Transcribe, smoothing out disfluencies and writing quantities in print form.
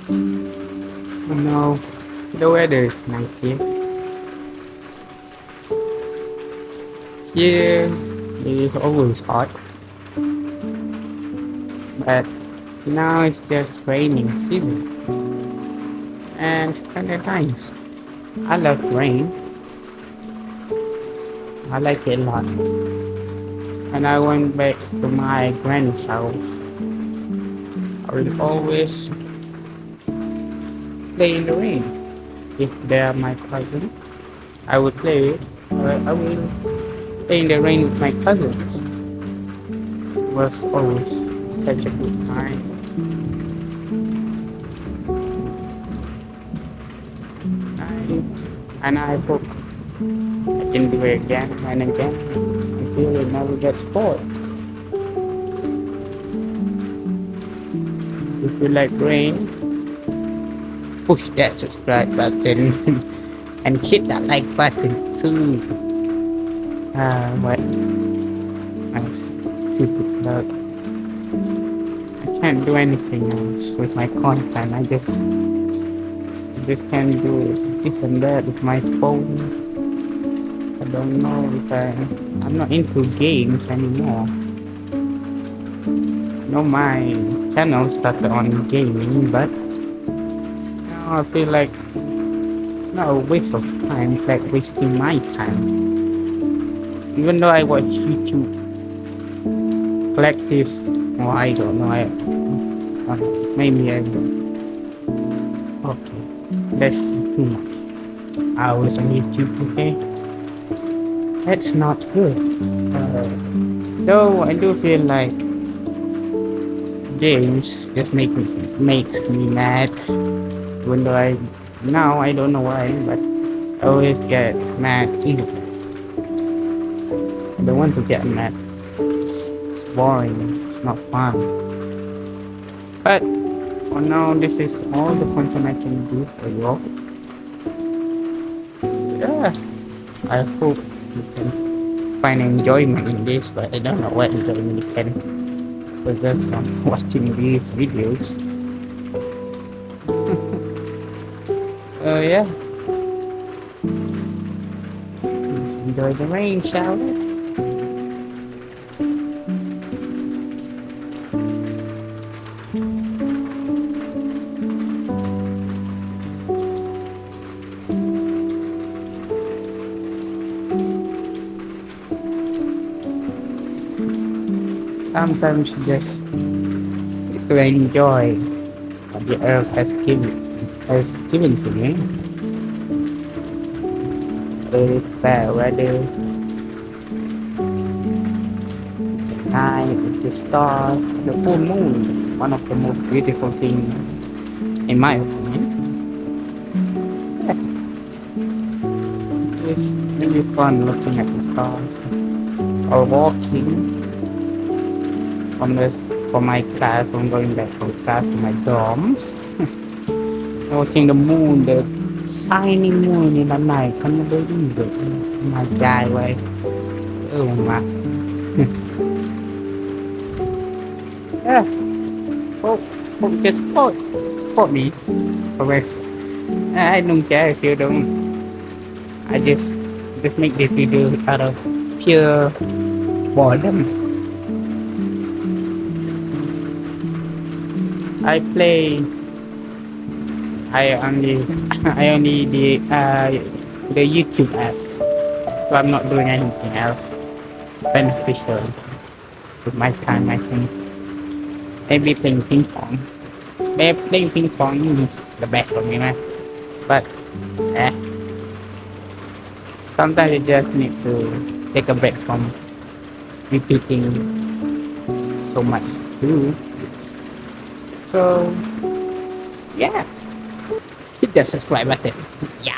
Oh no, the weather is nice here. Here it's always hot, but now it's just raining season, and it's kind of nice. I love rain. I like it a lot. When I went back to my granny's house, I will always play in the rain. If they are my cousins, I would play. I will play in the rain with my cousins. It was always such a good time. And I hope I can do it again and again until it never gets bored. If you like rain, push that subscribe button and hit that like button too. What? My stupid dog. I can't do anything else with my content. I just can't do this and that with my phone. I don't know if I'm not into games anymore. No, my channel started on gaming, but now I feel like it's not a waste of time. It's like wasting my time. Even though I watch YouTube collective, or I don't know. Maybe I do. Okay, that's too much hours on YouTube. Okay, that's not good. Though I do feel like games just makes me mad. Even though I don't know why, but I always get mad easily. I don't want to get mad. It's boring. It's not fun. But for now, this is all the content I can do for you all. Yeah, I hope you can find enjoyment in this, but I don't know what enjoyment you can possess from watching these videos. Yeah. Just enjoy the rain, shall we? Sometimes you just need to enjoy what the earth has given to me. There is bad weather, night, the stars, the full moon, one of the most beautiful things in my opinion. It's really fun looking at the stars or walking from my class, from going back from class to my dorms. Watching the moon, the shining moon in the night. Can you believe it? My God, way. Oh my. Yeah. Just support me. Okay. I don't care if you don't. I just make this video out of pure boredom. I only the YouTube app, so I'm not doing anything else beneficial with my time. I think maybe playing ping pong. Maybe playing ping pong is the best for me, man. But sometimes you just need to take a break from repeating so much too. So yeah, hit that subscribe button. Yeah.